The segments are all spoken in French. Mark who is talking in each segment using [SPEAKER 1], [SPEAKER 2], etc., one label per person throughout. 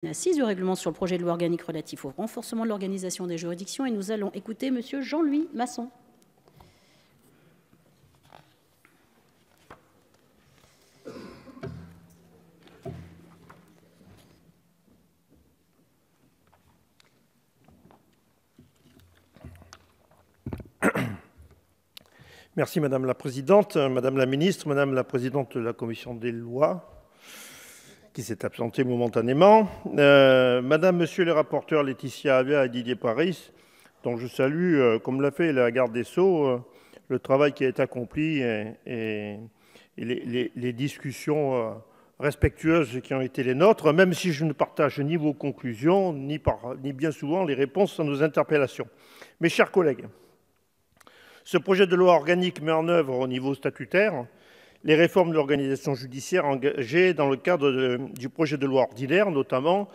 [SPEAKER 1] 6 du règlement sur le projet de loi organique relatif au renforcement de l'organisation des juridictions et nous allons écouter M. Jean-Louis Masson.
[SPEAKER 2] Merci Madame la Présidente, Madame la Ministre, Madame la Présidente de la Commission des lois, qui s'est absentée momentanément, Madame, Monsieur les rapporteurs Laetitia Avia et Didier Paris, dont je salue, comme l'a fait la garde des Sceaux, le travail qui a été accompli et les discussions respectueuses qui ont été les nôtres, même si je ne partage ni vos conclusions, ni bien souvent les réponses à nos interpellations. Mes chers collègues, ce projet de loi organique met en œuvre au niveau statutaire les réformes de l'organisation judiciaire engagées dans le cadre du projet de loi ordinaire, notamment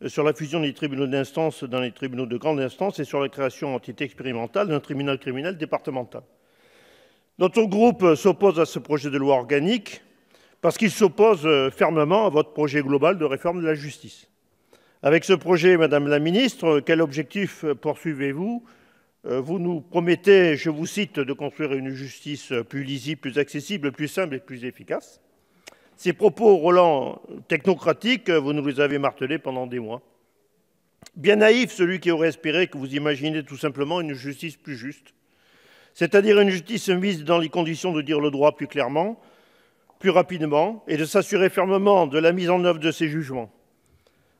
[SPEAKER 2] sur la fusion des tribunaux d'instance dans les tribunaux de grande instance et sur la création en entité expérimentale d'un tribunal criminel départemental. Notre groupe s'oppose à ce projet de loi organique parce qu'il s'oppose fermement à votre projet global de réforme de la justice. Avec ce projet, Madame la Ministre, quel objectif poursuivez-vous ? Vous nous promettez, je vous cite, de construire une justice plus lisible, plus accessible, plus simple et plus efficace. Ces propos relents technocratiques, vous nous les avez martelés pendant des mois. Bien naïf celui qui aurait espéré que vous imaginez tout simplement une justice plus juste, c'est-à-dire une justice mise dans les conditions de dire le droit plus clairement, plus rapidement, et de s'assurer fermement de la mise en œuvre de ces jugements.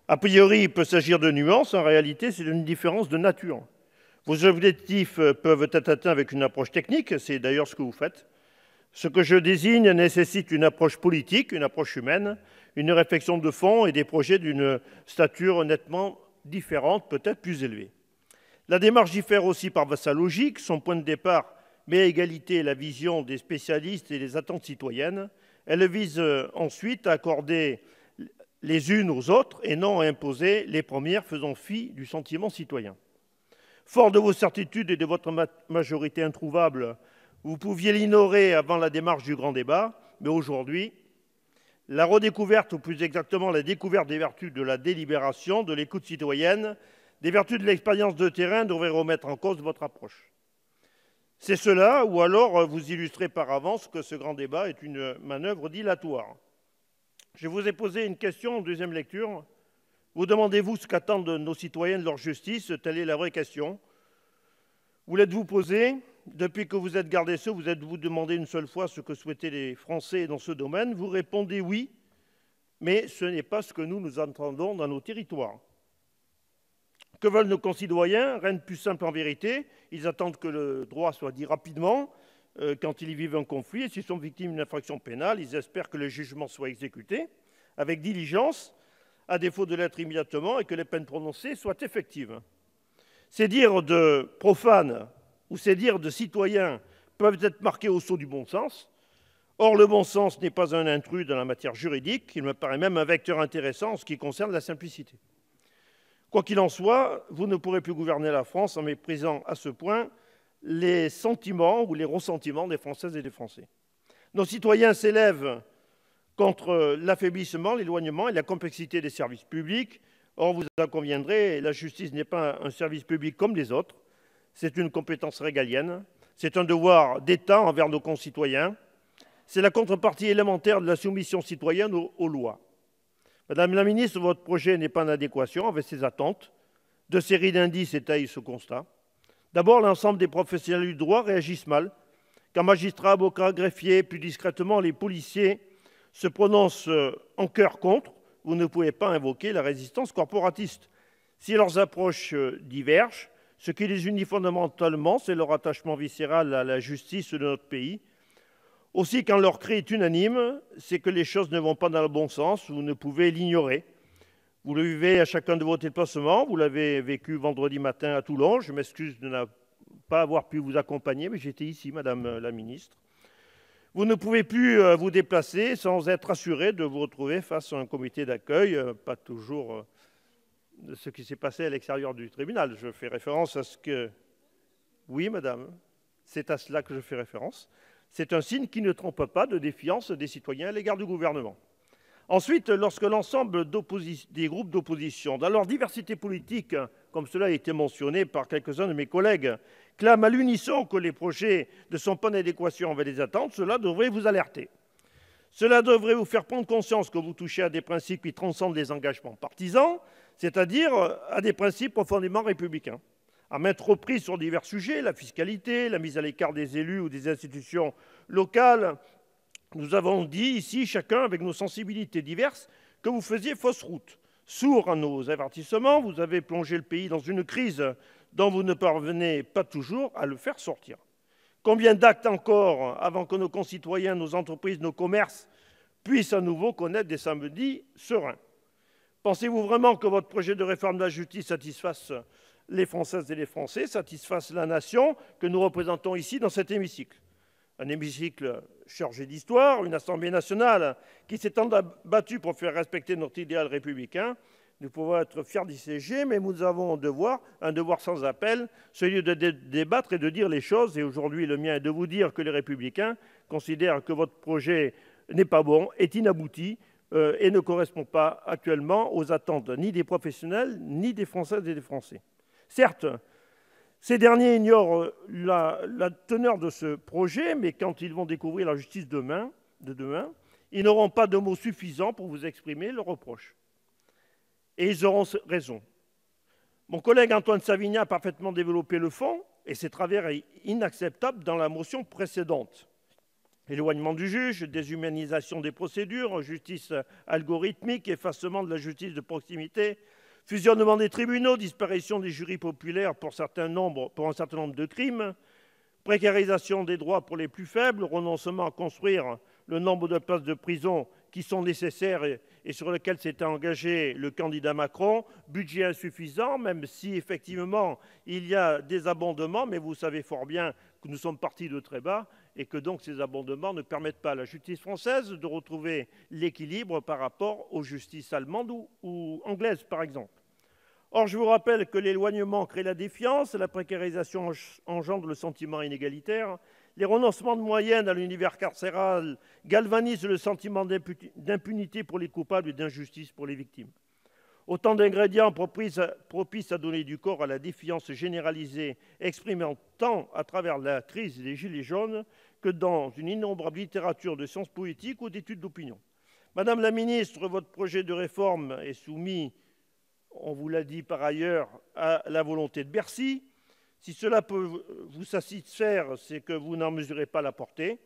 [SPEAKER 2] A priori, il peut s'agir de nuances, en réalité, c'est une différence de nature. Vos objectifs peuvent être atteints avec une approche technique, c'est d'ailleurs ce que vous faites. Ce que je désigne nécessite une approche politique, une approche humaine, une réflexion de fond et des projets d'une stature nettement différente, peut-être plus élevée. La démarche diffère aussi par sa logique, son point de départ met à égalité la vision des spécialistes et les attentes citoyennes. Elle vise ensuite à accorder les unes aux autres et non à imposer les premières, faisant fi du sentiment citoyen. Fort de vos certitudes et de votre majorité introuvable, vous pouviez l'ignorer avant la démarche du grand débat, mais aujourd'hui, la redécouverte, ou plus exactement la découverte des vertus de la délibération, de l'écoute citoyenne, des vertus de l'expérience de terrain devrait remettre en cause votre approche. C'est cela, ou alors vous illustrez par avance que ce grand débat est une manœuvre dilatoire. Je vous ai posé une question en deuxième lecture. Vous demandez-vous ce qu'attendent nos citoyens de leur justice? Telle est la vraie question. Vous l'êtes-vous posé? Depuis que vous êtes garde des Sceaux, vous êtes-vous demandé une seule fois ce que souhaitaient les Français dans ce domaine? Vous répondez oui, mais ce n'est pas ce que nous entendons dans nos territoires. Que veulent nos concitoyens? Rien de plus simple en vérité. Ils attendent que le droit soit dit rapidement quand ils vivent un conflit. Et s'ils sont victimes d'une infraction pénale, ils espèrent que le jugement soit exécuté avec diligence, à défaut de l'être immédiatement, et que les peines prononcées soient effectives. Ces dires de profanes ou ces dires de citoyens peuvent être marqués au sceau du bon sens. Or, le bon sens n'est pas un intrus dans la matière juridique, il me paraît même un vecteur intéressant en ce qui concerne la simplicité. Quoi qu'il en soit, vous ne pourrez plus gouverner la France en méprisant à ce point les sentiments ou les ressentiments des Françaises et des Français. Nos citoyens s'élèvent contre l'affaiblissement, l'éloignement et la complexité des services publics. Or, vous en conviendrez, la justice n'est pas un service public comme les autres. C'est une compétence régalienne. C'est un devoir d'État envers nos concitoyens. C'est la contrepartie élémentaire de la soumission citoyenne aux lois. Madame la ministre, votre projet n'est pas en adéquation avec ces attentes. Deux séries d'indices étayent ce constat. D'abord, l'ensemble des professionnels du droit réagissent mal. Quand magistrats, avocats, greffiers, plus discrètement les policiers se prononcent en chœur contre, vous ne pouvez pas invoquer la résistance corporatiste. Si leurs approches divergent, ce qui les unit fondamentalement, c'est leur attachement viscéral à la justice de notre pays. Aussi, quand leur cri est unanime, c'est que les choses ne vont pas dans le bon sens, vous ne pouvez l'ignorer. Vous le vivez à chacun de vos déplacements, vous l'avez vécu vendredi matin à Toulon. Je m'excuse de ne pas avoir pu vous accompagner, mais j'étais ici, Madame la Ministre. Vous ne pouvez plus vous déplacer sans être assuré de vous retrouver face à un comité d'accueil, pas toujours ce qui s'est passé à l'extérieur du tribunal. Je fais référence à ce que... Oui, madame, c'est à cela que je fais référence. C'est un signe qui ne trompe pas de défiance des citoyens à l'égard du gouvernement. Ensuite, lorsque l'ensemble des groupes d'opposition, dans leur diversité politique, comme cela a été mentionné par quelques-uns de mes collègues, clament à l'unisson que les projets ne sont pas en adéquation avec les attentes, cela devrait vous alerter. Cela devrait vous faire prendre conscience que vous touchez à des principes qui transcendent les engagements partisans, c'est-à-dire à des principes profondément républicains. À maintes reprises sur divers sujets, la fiscalité, la mise à l'écart des élus ou des institutions locales, nous avons dit ici, chacun avec nos sensibilités diverses, que vous faisiez fausse route. Sourds à nos avertissements, vous avez plongé le pays dans une crise dont vous ne parvenez pas toujours à le faire sortir. Combien d'actes encore avant que nos concitoyens, nos entreprises, nos commerces puissent à nouveau connaître des samedis sereins? Pensez-vous vraiment que votre projet de réforme de la justice satisfasse les Françaises et les Français, satisfasse la nation que nous représentons ici dans cet hémicycle? Un hémicycle chargé d'histoire, une Assemblée nationale qui s'est tant battue pour faire respecter notre idéal républicain. Nous pouvons être fiers d'y siéger, mais nous avons un devoir sans appel, celui de débattre et de dire les choses. Et aujourd'hui, le mien est de vous dire que les Républicains considèrent que votre projet n'est pas bon, est inabouti et ne correspond pas actuellement aux attentes ni des professionnels, ni des Françaises et des Français. Certes, ces derniers ignorent la teneur de ce projet, mais quand ils vont découvrir la justice de demain, ils n'auront pas de mots suffisants pour vous exprimer leurs reproches. Et ils auront raison. Mon collègue Antoine Savigny a parfaitement développé le fond, et ces travers est inacceptable dans la motion précédente. Éloignement du juge, déshumanisation des procédures, justice algorithmique, effacement de la justice de proximité, fusionnement des tribunaux, disparition des jurys populaires pour un certain nombre de crimes, précarisation des droits pour les plus faibles, renoncement à construire le nombre de places de prison qui sont nécessaires et sur lesquelles s'était engagé le candidat Macron, budget insuffisant, même si effectivement il y a des abondements, mais vous savez fort bien que nous sommes partis de très bas et que donc ces abondements ne permettent pas à la justice française de retrouver l'équilibre par rapport aux justices allemandes ou anglaises, par exemple. Or, je vous rappelle que l'éloignement crée la défiance, la précarisation engendre le sentiment inégalitaire, les renoncements de moyens dans l'univers carcéral galvanisent le sentiment d'impunité pour les coupables et d'injustice pour les victimes. Autant d'ingrédients propices à donner du corps à la défiance généralisée, exprimée tant à travers la crise des Gilets jaunes que dans une innombrable littérature de sciences politiques ou d'études d'opinion. Madame la ministre, votre projet de réforme est soumis, on vous l'a dit par ailleurs, à la volonté de Bercy. Si cela peut vous satisfaire, c'est que vous n'en mesurez pas la portée.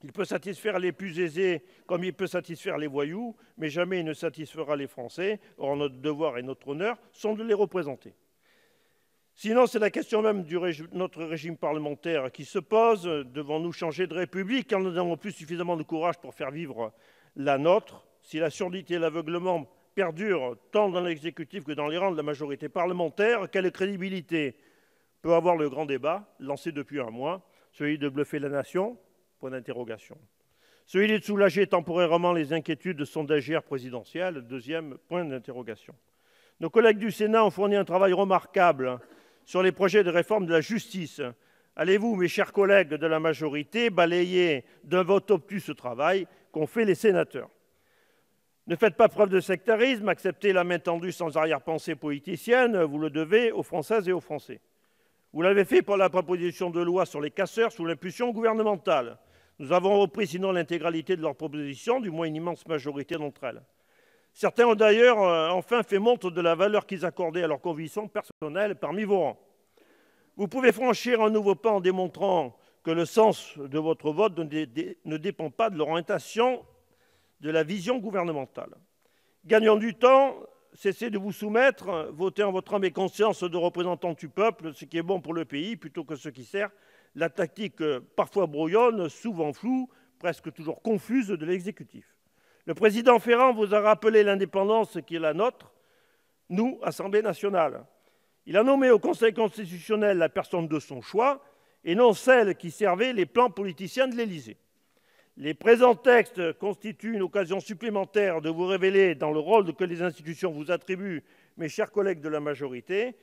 [SPEAKER 2] Il peut satisfaire les plus aisés comme il peut satisfaire les voyous, mais jamais il ne satisfera les Français. Or, notre devoir et notre honneur sont de les représenter. Sinon, c'est la question même de notre régime parlementaire qui se pose. Devons-nous changer de république quand nous n'avons plus suffisamment de courage pour faire vivre la nôtre? Si la surdité et l'aveuglement perdurent tant dans l'exécutif que dans les rangs de la majorité parlementaire, quelle crédibilité peut avoir le grand débat lancé depuis un mois, celui de bluffer la nation? Point d'interrogation. Celui de soulager temporairement les inquiétudes sondagières présidentielles? Deuxième point d'interrogation. Nos collègues du Sénat ont fourni un travail remarquable sur les projets de réforme de la justice. Allez-vous, mes chers collègues de la majorité, balayer d'un vote obtus ce travail qu'ont fait les sénateurs? Ne faites pas preuve de sectarisme, acceptez la main tendue sans arrière-pensée politicienne, vous le devez aux Françaises et aux Français. Vous l'avez fait pour la proposition de loi sur les casseurs sous l'impulsion gouvernementale. Nous avons repris sinon l'intégralité de leurs propositions, du moins une immense majorité d'entre elles. Certains ont d'ailleurs enfin fait montre de la valeur qu'ils accordaient à leurs convictions personnelles parmi vos rangs. Vous pouvez franchir un nouveau pas en démontrant que le sens de votre vote ne dépend pas de l'orientation de la vision gouvernementale. Gagnons du temps, cessez de vous soumettre, votez en votre âme et conscience de représentants du peuple, ce qui est bon pour le pays, plutôt que ce qui sert la tactique parfois brouillonne, souvent floue, presque toujours confuse de l'exécutif. Le président Ferrand vous a rappelé l'indépendance qui est la nôtre, nous, Assemblée nationale. Il a nommé au Conseil constitutionnel la personne de son choix et non celle qui servait les plans politiciens de l'Élysée. Les présents textes constituent une occasion supplémentaire de vous révéler dans le rôle que les institutions vous attribuent, mes chers collègues de la majorité,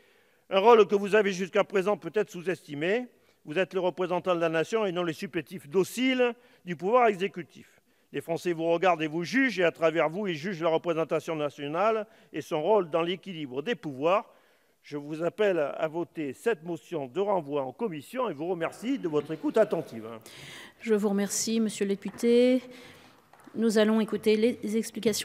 [SPEAKER 2] un rôle que vous avez jusqu'à présent peut-être sous-estimé. Vous êtes le représentant de la nation et non les supplétifs dociles du pouvoir exécutif. Les Français vous regardent et vous jugent, et à travers vous, ils jugent la représentation nationale et son rôle dans l'équilibre des pouvoirs. Je vous appelle à voter cette motion de renvoi en commission et vous remercie de votre écoute attentive.
[SPEAKER 1] Je vous remercie, monsieur le député. Nous allons écouter les explications